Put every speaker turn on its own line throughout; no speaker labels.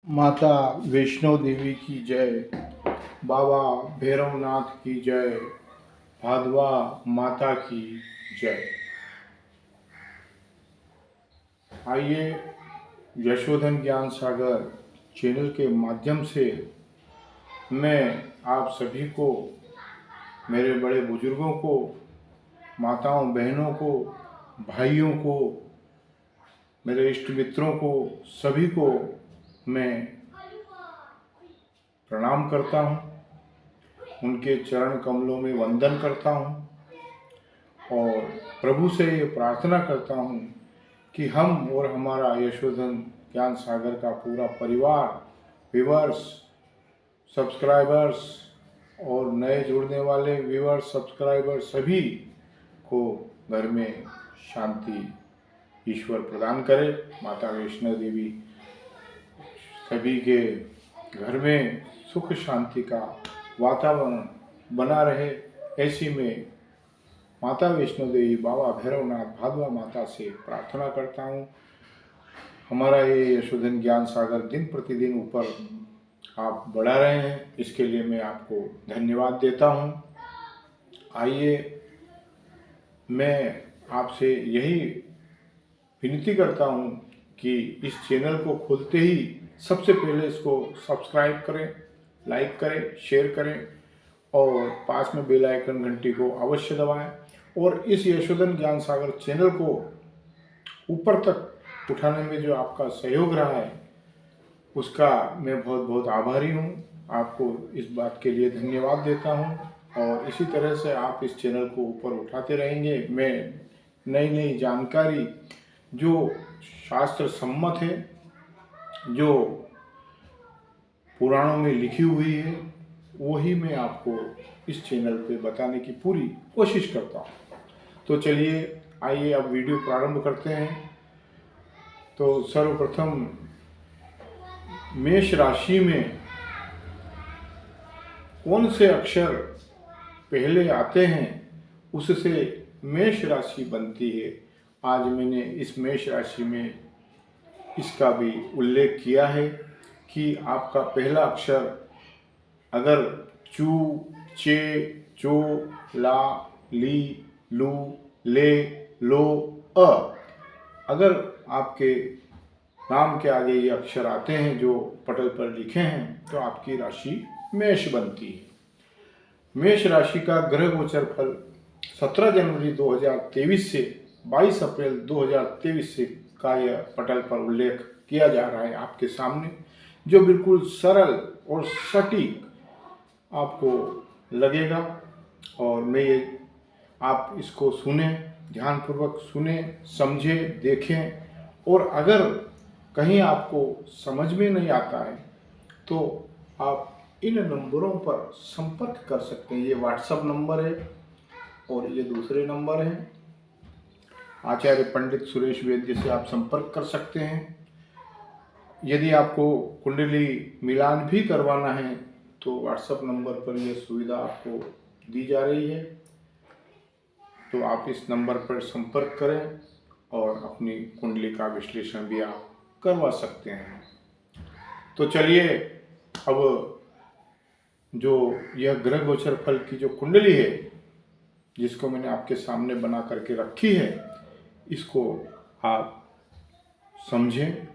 माता वैष्णो देवी की जय, बाबा भैरवनाथ की जय, भादवा माता की जय। आइए यशोधन ज्ञान सागर चैनल के माध्यम से मैं आप सभी को, मेरे बड़े बुजुर्गों को, माताओं बहनों को, भाइयों को, मेरे इष्ट मित्रों को, सभी को मैं प्रणाम करता हूँ, उनके चरण कमलों में वंदन करता हूँ और प्रभु से ये प्रार्थना करता हूँ कि हम और हमारा यशोधन ज्ञान सागर का पूरा परिवार, व्यूअर्स, सब्सक्राइबर्स और नए जुड़ने वाले व्यूअर्स, सब्सक्राइबर्स सभी को घर में शांति ईश्वर प्रदान करे। माता वैष्णो देवी सभी के घर में सुख शांति का वातावरण बना रहे, ऐसी में माता वैष्णो देवी, बाबा भैरवनाथ, भादवा माता से प्रार्थना करता हूँ। हमारा ये यशोधन ज्ञान सागर दिन प्रतिदिन ऊपर आप बढ़ा रहे हैं, इसके लिए मैं आपको धन्यवाद देता हूँ। आइए मैं आपसे यही विनती करता हूँ कि इस चैनल को खोलते ही सबसे पहले इसको सब्सक्राइब करें, लाइक करें, शेयर करें और पास में बेल आइकन घंटी को अवश्य दबाएं और इस यशोधन ज्ञान सागर चैनल को ऊपर तक उठाने में जो आपका सहयोग रहा है उसका मैं बहुत बहुत आभारी हूँ। आपको इस बात के लिए धन्यवाद देता हूँ और इसी तरह से आप इस चैनल को ऊपर उठाते रहेंगे। मैं नई नई जानकारी जो शास्त्र सम्मत है, जो पुराणों में लिखी हुई है, वही मैं आपको इस चैनल पे बताने की पूरी कोशिश करता हूँ। तो चलिए आइए अब वीडियो प्रारंभ करते हैं। तो सर्वप्रथम मेष राशि में कौन से अक्षर पहले आते हैं उससे मेष राशि बनती है। आज मैंने इस मेष राशि में इसका भी उल्लेख किया है कि आपका पहला अक्षर अगर चू, चे, चो, ला, ली, लू, ले, लो, अ, अगर आपके नाम के आगे ये अक्षर आते हैं जो पटल पर लिखे हैं तो आपकी राशि मेष बनती है। मेष राशि का ग्रह गोचर फल 17 जनवरी 2023 से 22 अप्रैल 2023 से का यह पटल पर उल्लेख किया जा रहा है आपके सामने, जो बिल्कुल सरल और सटीक आपको लगेगा। और मैं ये आप इसको सुने, ध्यानपूर्वक सुने, समझे, देखें और अगर कहीं आपको समझ में नहीं आता है तो आप इन नंबरों पर संपर्क कर सकते हैं। ये व्हाट्सएप नंबर है और ये दूसरे नंबर हैं। आचार्य पंडित सुरेश वैद्य से आप संपर्क कर सकते हैं। यदि आपको कुंडली मिलान भी करवाना है तो व्हाट्सएप नंबर पर यह सुविधा आपको दी जा रही है, तो आप इस नंबर पर संपर्क करें और अपनी कुंडली का विश्लेषण भी आप करवा सकते हैं। तो चलिए अब जो यह ग्रह गोचर फल की जो कुंडली है जिसको मैंने आपके सामने बना करके रखी है, इसको आप समझें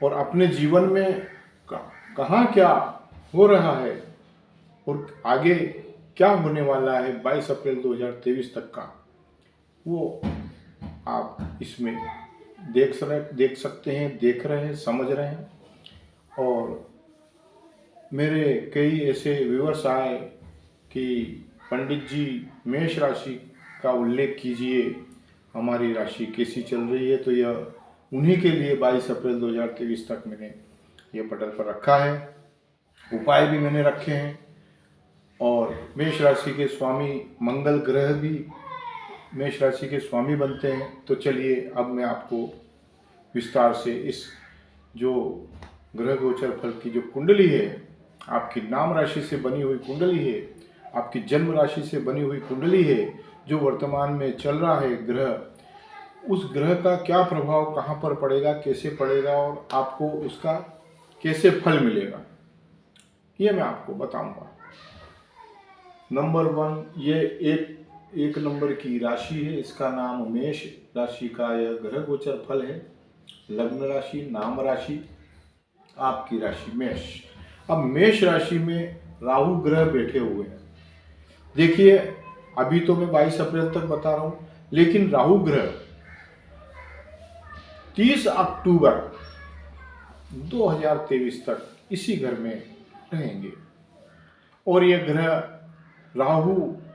और अपने जीवन में कहाँ क्या हो रहा है और आगे क्या होने वाला है 22 अप्रैल 2023 तक का, वो आप इसमें देख सकते हैं, देख रहे हैं, समझ रहे हैं। और मेरे कई ऐसे व्यूअर्स आए कि पंडित जी मेष राशि का उल्लेख कीजिए, हमारी राशि कैसी चल रही है। तो यह उन्हीं के लिए 22 अप्रैल 2023 तक मैंने यह पटल पर रखा है। उपाय भी मैंने रखे हैं और मेष राशि के स्वामी मंगल ग्रह भी मेष राशि के स्वामी बनते हैं। तो चलिए अब मैं आपको विस्तार से इस जो ग्रह गोचर फल की जो कुंडली है, आपकी नाम राशि से बनी हुई कुंडली है, आपकी जन्म राशि से बनी हुई कुंडली है, जो वर्तमान में चल रहा है ग्रह, उस ग्रह का क्या प्रभाव कहाँ पर पड़ेगा, कैसे पड़ेगा और आपको उसका कैसे फल मिलेगा, ये मैं आपको बताऊंगा। नंबर 1, ये एक नंबर की राशि है, इसका नाम मेष राशि का यह ग्रह गोचर फल है। लग्न राशि, नाम राशि, आपकी राशि मेष। अब मेष राशि में राहु ग्रह बैठे हुए हैं। देखिए, अभी तो मैं 22 अप्रैल तक बता रहा हूं, लेकिन राहु ग्रह 30 अक्टूबर 2023 तक इसी घर में रहेंगे। और ये ग्रह राहु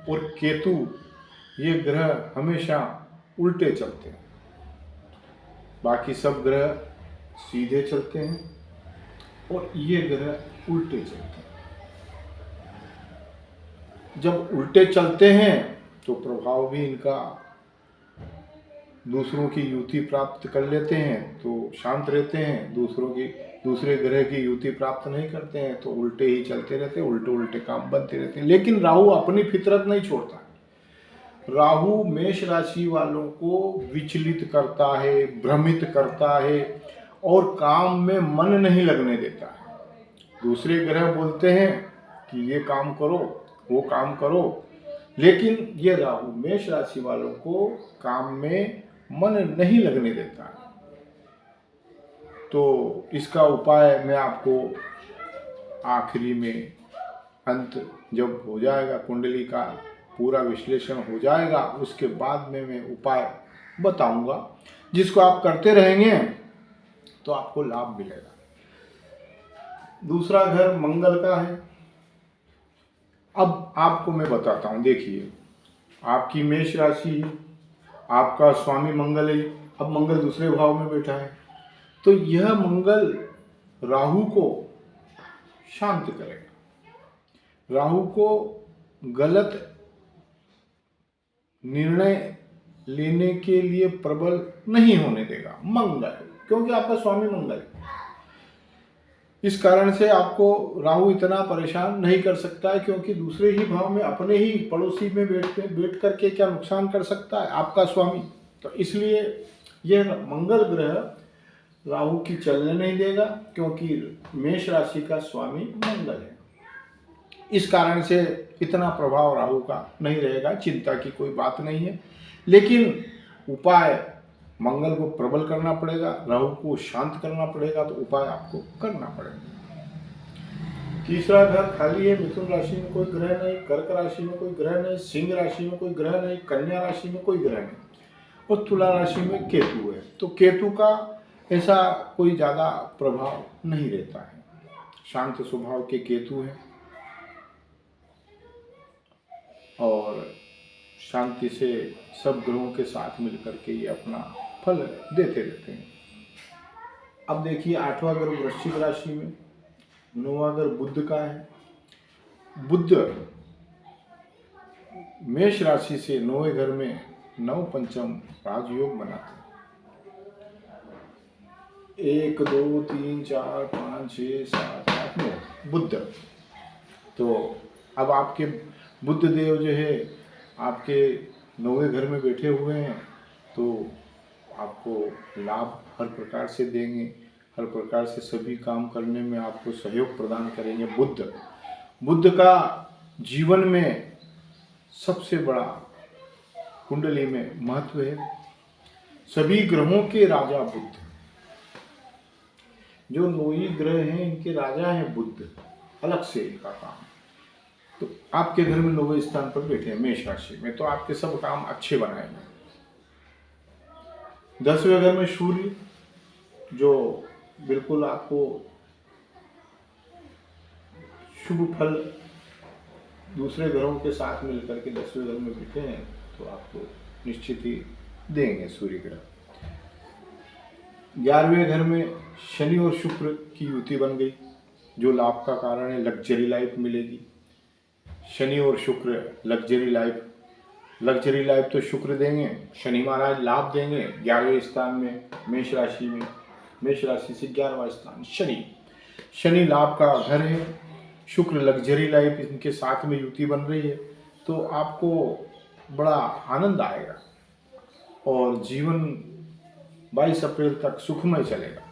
और केतु, ये ग्रह हमेशा उल्टे चलते हैं, बाकी सब ग्रह सीधे चलते हैं और ये ग्रह उल्टे चलते हैं। जब उल्टे चलते हैं तो प्रभाव भी इनका दूसरों की युति प्राप्त कर लेते हैं तो शांत रहते हैं, दूसरे ग्रह की युति प्राप्त नहीं करते हैं तो उल्टे ही चलते रहते हैं, उल्टे उल्टे काम बनते रहते हैं। लेकिन राहु अपनी फितरत नहीं छोड़ता। राहु मेष राशि वालों को विचलित करता है, भ्रमित करता है और काम में मन नहीं लगने देता है। दूसरे ग्रह बोलते हैं कि ये काम करो, वो काम करो, लेकिन ये राहु मेष राशि वालों को काम में मन नहीं लगने देता है। तो इसका उपाय मैं आपको आखिरी में, अंत जब हो जाएगा, कुंडली का पूरा विश्लेषण हो जाएगा, उसके बाद में मैं उपाय बताऊंगा, जिसको आप करते रहेंगे तो आपको लाभ मिलेगा। दूसरा घर मंगल का है। अब आपको मैं बताता हूं, देखिए, आपकी मेष राशि, आपका स्वामी मंगल है। अब मंगल दूसरे भाव में बैठा है, तो यह मंगल राहु को शांत करेगा, राहु को गलत निर्णय लेने के लिए प्रबल नहीं होने देगा मंगल, क्योंकि आपका स्वामी मंगल है। इस कारण से आपको राहु इतना परेशान नहीं कर सकता है, क्योंकि दूसरे ही भाव में अपने ही पड़ोसी में बैठ करके क्या नुकसान कर सकता है आपका स्वामी। तो इसलिए यह मंगल ग्रह राहु की चलने नहीं देगा, क्योंकि मेष राशि का स्वामी मंगल है। इस कारण से इतना प्रभाव राहु का नहीं रहेगा, चिंता की कोई बात नहीं है। लेकिन उपाय, मंगल को प्रबल करना पड़ेगा, राहु को शांत करना पड़ेगा, तो उपाय आपको करना पड़ेगा। तीसरा घर खाली है, मिथुन राशि में कोई ग्रह नहीं, कर्क राशि में कोई ग्रह नहीं, सिंह राशि में कोई ग्रह नहीं, कन्या राशि में कोई ग्रह नहीं, और तुला राशि में केतु है। तो केतु का ऐसा कोई ज़्यादा प्रभाव नहीं रहता है, शांत स्वभाव के केतु है और शांति से सब ग्रहों के साथ मिलकर के ये अपना फल देते रहते हैं। अब देखिए, 8वां घर वृश्चिक राशि में, 9वां घर बुध का है। बुध मेष राशि से 9वें घर में नव पंचम राजयोग बनाते हैं। 1 2 3 4 5 6 7 8 9 बुध। तो अब आपके बुध देव जो है आपके 9वें घर में बैठे हुए हैं, तो आपको लाभ हर प्रकार से देंगे, हर प्रकार से सभी काम करने में आपको सहयोग प्रदान करेंगे। बुध का जीवन में सबसे बड़ा कुंडली में महत्व है। सभी ग्रहों के राजा बुध, जो 9 ग्रह हैं इनके राजा हैं बुध, अलग से इनका काम। तो आपके घर में 9वें स्थान पर बैठे हैं मेष राशि में, तो आपके सब काम अच्छे बनाएंगे। 10वें घर में सूर्य, जो बिल्कुल आपको शुभ फल दूसरे ग्रहों के साथ मिलकर के 10वें घर में बैठे हैं, तो आपको निश्चित ही देंगे सूर्य ग्रह। 11वें घर में शनि और शुक्र की युति बन गई, जो लाभ का कारण है, लग्जरी लाइफ मिलेगी। शनि और शुक्र लग्जरी लाइफ तो शुक्र देंगे, शनि महाराज लाभ देंगे। 11वें स्थान में मेष राशि में, मेष राशि से 11वां स्थान शनि लाभ का घर है, शुक्र लग्जरी लाइफ, इनके साथ में युति बन रही है, तो आपको बड़ा आनंद आएगा और जीवन 22 अप्रैल तक सुखमय चलेगा।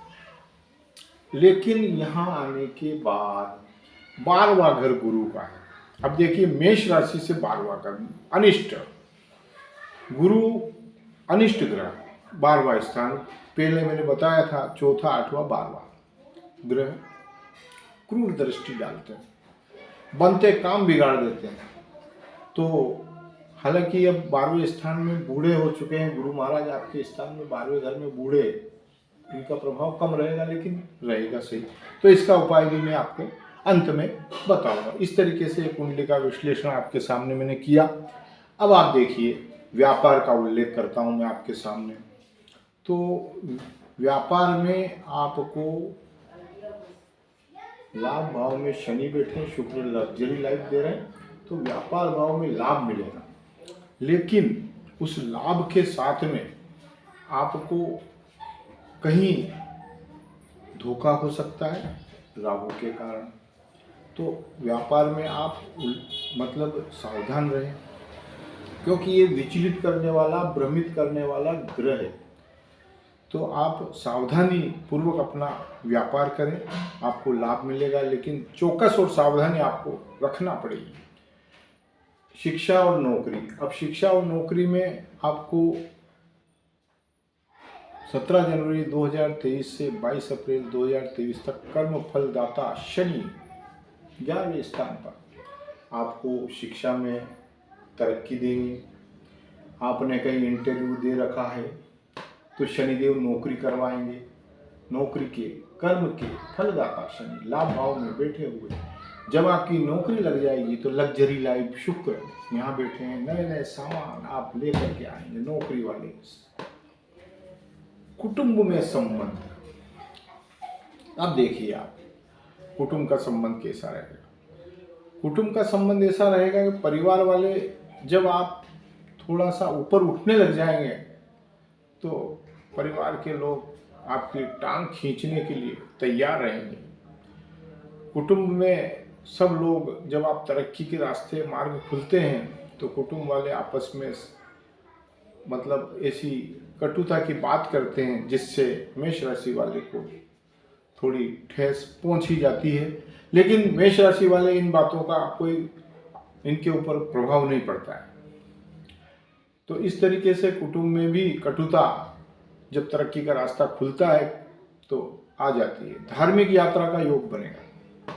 लेकिन यहाँ आने के बाद 12वां घर गुरु का है। अब देखिए मेष राशि से 12वां घर अनिष्ट, गुरु अनिष्ट ग्रह, 12वां स्थान। पहले मैंने बताया था चौथा, 8वां, 12वां ग्रह क्रूर दृष्टि डालते हैं, बनते काम बिगाड़ देते हैं। तो हालांकि अब 12वें स्थान में बूढ़े हो चुके हैं गुरु महाराज, आपके स्थान में 12वें घर में बूढ़े, इनका प्रभाव कम रहेगा लेकिन रहेगा सही। तो इसका उपाय भी मैं आपको अंत में बताऊंगा। इस तरीके से कुंडली का विश्लेषण आपके सामने मैंने किया। अब आप देखिए व्यापार का उल्लेख करता हूं मैं आपके सामने। तो व्यापार में आपको लाभ भाव में शनि बैठे, शुक्र लग्जरी लाइफ दे रहे हैं, तो व्यापार भाव में लाभ मिलेगा। लेकिन उस लाभ के साथ में आपको कहीं धोखा हो सकता है राहु के कारण। तो व्यापार में आप मतलब सावधान रहें, क्योंकि ये विचलित करने वाला, भ्रमित करने वाला ग्रह है। तो आप सावधानी पूर्वक अपना व्यापार करें, आपको लाभ मिलेगा, लेकिन चौकस और सावधानी आपको रखना पड़ेगी। शिक्षा और नौकरी, अब शिक्षा और नौकरी में आपको 17 जनवरी 2023 से 22 अप्रैल 2023 तक कर्म फलदाता शनि 11वें स्थान पर आपको शिक्षा में तरक्की देंगे। आपने कहीं इंटरव्यू दे रखा है तो शनिदेव नौकरी करवाएंगे। नौकरी के कर्म के फलदाता शनि लाभ भाव में बैठे हुए, जब आपकी नौकरी लग जाएगी तो लग्जरी लाइफ, शुक्र यहाँ बैठे हैं, नए नए सामान आप लेकर के आएंगे। नौकरी वाले, कुटुंब में संबंध, अब देखिए आप कुटुंब का संबंध कैसा रहेगा। कुटुंब का संबंध ऐसा रहेगा कि परिवार वाले जब आप थोड़ा सा ऊपर उठने लग जाएंगे तो परिवार के लोग आपकी टांग खींचने के लिए तैयार रहेंगे। कुटुंब में सब लोग, जब आप तरक्की के रास्ते मार्ग खुलते हैं तो कुटुंब वाले आपस में मतलब ऐसी कटुता की बात करते हैं जिससे मेष राशि वाले को थोड़ी ठेस पहुंची जाती है। लेकिन मेष राशि वाले इन बातों का कोई इनके ऊपर प्रभाव नहीं पड़ता है। तो इस तरीके से कुटुंब में भी कटुता जब तरक्की का रास्ता खुलता है तो आ जाती है। धार्मिक यात्रा का योग बनेगा।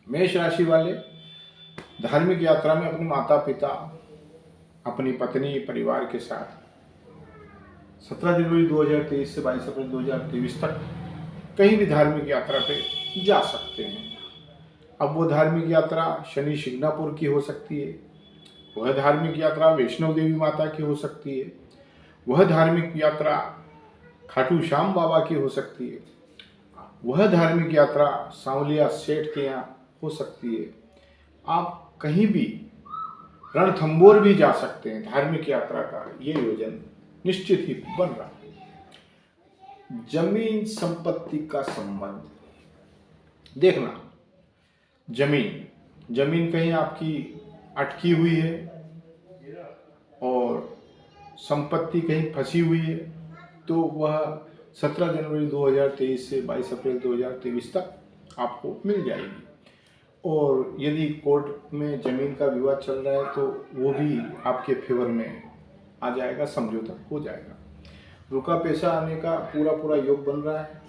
मेष राशि वाले धार्मिक यात्रा में अपने माता पिता, अपनी पत्नी, परिवार के साथ 17 जनवरी 2023 से 22 अप्रैल 2023 तक कहीं भी धार्मिक यात्रा पे जा सकते हैं। अब वो धार्मिक यात्रा शनि शिंगणापुर की हो सकती है, वह धार्मिक यात्रा वैष्णो देवी माता की हो सकती है, वह धार्मिक यात्रा खाटू श्याम बाबा की हो सकती है, वह धार्मिक यात्रा सांवलिया सेठ के यहाँ हो सकती है। आप कहीं भी रणथंबोर भी जा सकते हैं। धार्मिक यात्रा का ये योजन निश्चित ही बन रहा है। जमीन संपत्ति का संबंध देखना, जमीन कहीं आपकी अटकी हुई है और संपत्ति कहीं फंसी हुई है तो वह 17 जनवरी 2023 से 22 अप्रैल 2023 तक आपको मिल जाएगी। और यदि कोर्ट में ज़मीन का विवाद चल रहा है तो वो भी आपके फेवर में आ जाएगा, समझौता हो जाएगा। रुका पैसा आने का पूरा योग बन रहा है।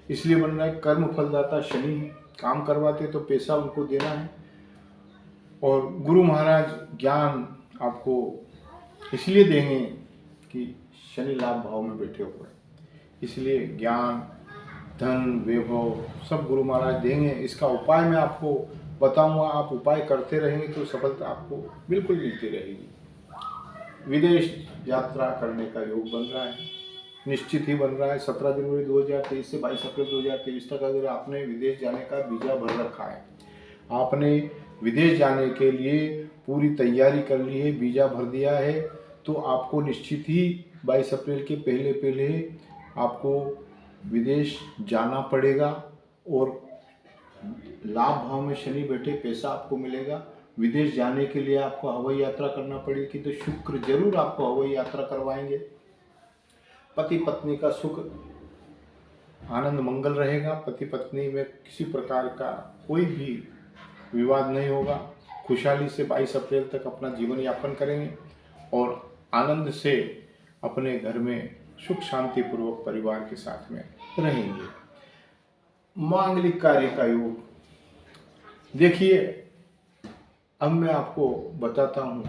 इसलिए बन रहा है कर्म फलदाता शनि है, काम करवाते तो पैसा उनको देना है। और गुरु महाराज ज्ञान आपको इसलिए देंगे कि शनि लाभ भाव में बैठे हुए हैं, इसलिए ज्ञान, धन, वैभव सब गुरु महाराज देंगे। इसका उपाय मैं आपको बताऊंगा, आप उपाय करते रहेंगे तो सफलता आपको बिल्कुल मिलती रहेगी। विदेश यात्रा करने का योग बन रहा है, निश्चित ही बन रहा है। 17 जनवरी 2023 से 22 अप्रैल 2023 तक अगर आपने विदेश जाने का वीज़ा भर रखा है, आपने विदेश जाने के लिए पूरी तैयारी कर ली है, वीज़ा भर दिया है, तो आपको निश्चित ही 22 अप्रैल के पहले आपको विदेश जाना पड़ेगा। और लाभ भाव में शनि बैठे, पैसा आपको मिलेगा। विदेश जाने के लिए आपको हवाई यात्रा करना पड़ेगी तो शुक्र जरूर आपको हवाई यात्रा करवाएंगे। पति पत्नी का सुख आनंद मंगल रहेगा, पति पत्नी में किसी प्रकार का कोई भी विवाद नहीं होगा, खुशहाली से 22 अप्रैल तक अपना जीवन यापन करेंगे और आनंद से अपने घर में सुख शांति पूर्वक परिवार के साथ में रहेंगे। मांगलिक कार्य का योग देखिए, अब मैं आपको बताता हूँ।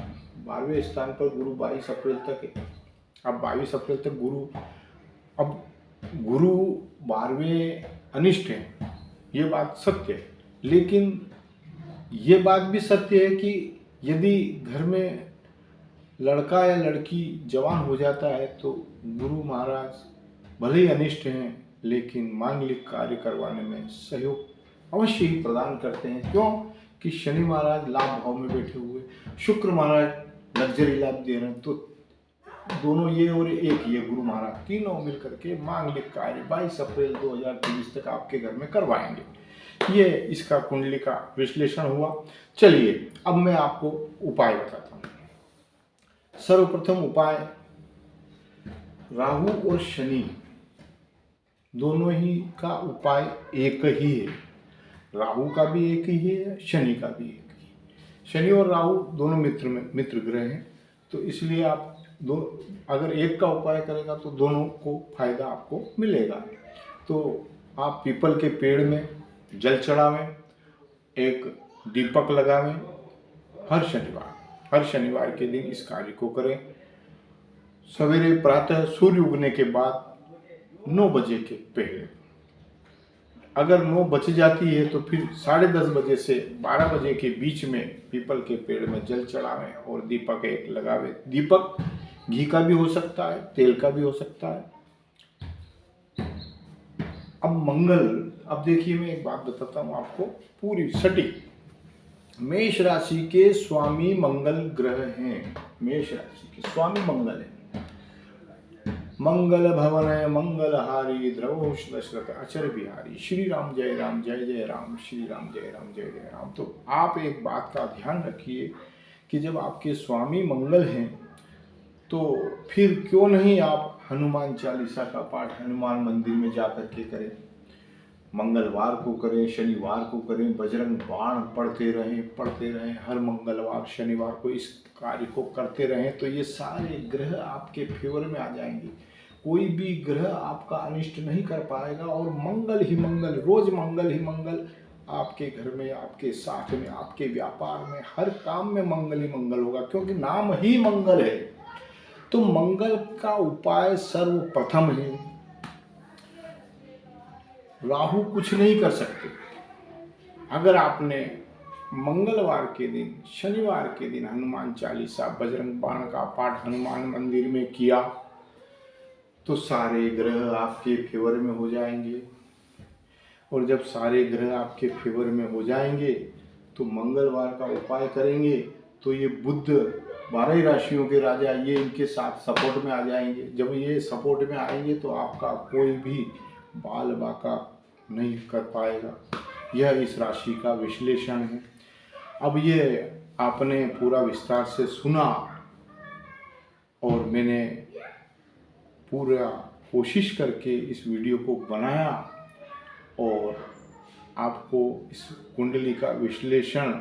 12वें स्थान पर गुरु 22 अप्रैल तक है। अब 22 अप्रैल तक गुरु 12वें अनिष्ट है, ये बात सत्य है। लेकिन ये बात भी सत्य है कि यदि घर में लड़का या लड़की जवान हो जाता है तो गुरु महाराज भले ही अनिष्ट हैं, लेकिन मांगलिक कार्य करवाने में सहयोग अवश्य ही प्रदान करते हैं। क्यों कि शनि महाराज लाभ भाव में बैठे हुए, शुक्र महाराज लग्जरी लाभ दे रहे हैं, तो दोनों ये और एक ये गुरु महाराज तीनों मिलकर के मांगलिक कार्य 22 अप्रैल 2023 तक आपके घर में करवाएंगे। ये इसका कुंडली का विश्लेषण हुआ। चलिए अब मैं आपको उपाय बताता हूँ। सर्वप्रथम उपाय, राहु और शनि दोनों ही का उपाय एक ही है। राहु का भी एक ही है, शनि का भी एक ही है। शनि और राहु दोनों मित्र ग्रह हैं, तो इसलिए आप अगर एक का उपाय करेगा तो दोनों को फायदा आपको मिलेगा। तो आप पीपल के पेड़ में जल चढ़ावें, एक दीपक लगावें हर शनिवार के दिन इस कार्य को करें। सवेरे प्रातः सूर्य उगने के बाद 9 बजे के पहले, अगर 9 बज जाती है तो फिर 10:30 बजे से 12 बजे के बीच में पीपल के पेड़ में जल चढ़ावें और दीपक एक लगावें। दीपक घी का भी हो सकता है, तेल का भी हो सकता है। अब देखिए, मैं एक बात बताता हूँ आपको पूरी सटीक। मेष राशि के स्वामी मंगल ग्रह हैं। मेष राशि के स्वामी मंगल है। मंगल भवन मंगलहारी द्रवोष दशरथ अचर बिहारी, श्री राम जय राम जय जय राम, श्री राम जय राम जय जय राम। तो आप एक बात का ध्यान रखिए कि जब आपके स्वामी मंगल हैं तो फिर क्यों नहीं आप हनुमान चालीसा का पाठ हनुमान मंदिर में जाकर के करें। मंगलवार को करें, शनिवार को करें, बजरंग बाण पढ़ते रहें हर मंगलवार शनिवार को इस कार्य को करते रहें, तो ये सारे ग्रह आपके फेवर में आ जाएंगे। कोई भी ग्रह आपका अनिष्ट नहीं कर पाएगा और मंगल ही मंगल, रोज मंगल ही मंगल आपके घर में, आपके साथ में, आपके व्यापार में, हर काम में मंगल ही मंगल होगा, क्योंकि नाम ही मंगल है। तो मंगल का उपाय सर्वप्रथम है। राहु कुछ नहीं कर सकते। अगर आपने मंगलवार के दिन, शनिवार के दिन हनुमान चालीसा, बजरंग बाण का पाठ हनुमान मंदिर में किया तो सारे ग्रह आपके फेवर में हो जाएंगे। और जब सारे ग्रह आपके फेवर में हो जाएंगे तो मंगलवार का उपाय करेंगे तो ये बुध 12 राशियों के राजा ये इनके साथ सपोर्ट में आ जाएंगे। जब ये सपोर्ट में आएंगे तो आपका कोई भी बाल बाका नहीं कर पाएगा। यह इस राशि का विश्लेषण है। अब ये आपने पूरा विस्तार से सुना और मैंने पूरा कोशिश करके इस वीडियो को बनाया और आपको इस कुंडली का विश्लेषण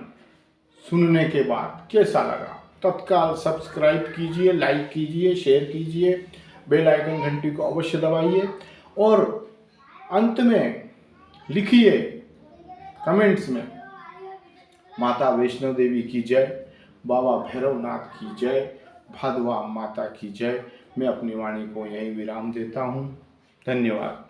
सुनने के बाद कैसा लगा, तत्काल सब्सक्राइब कीजिए, लाइक कीजिए, शेयर कीजिए, बेल आइकन घंटी को अवश्य दबाइए और अंत में लिखिए कमेंट्स में माता वैष्णो देवी की जय, बाबा भैरवनाथ की जय, भादवा माता की जय। मैं अपनी वाणी को यहीं विराम देता हूँ। धन्यवाद।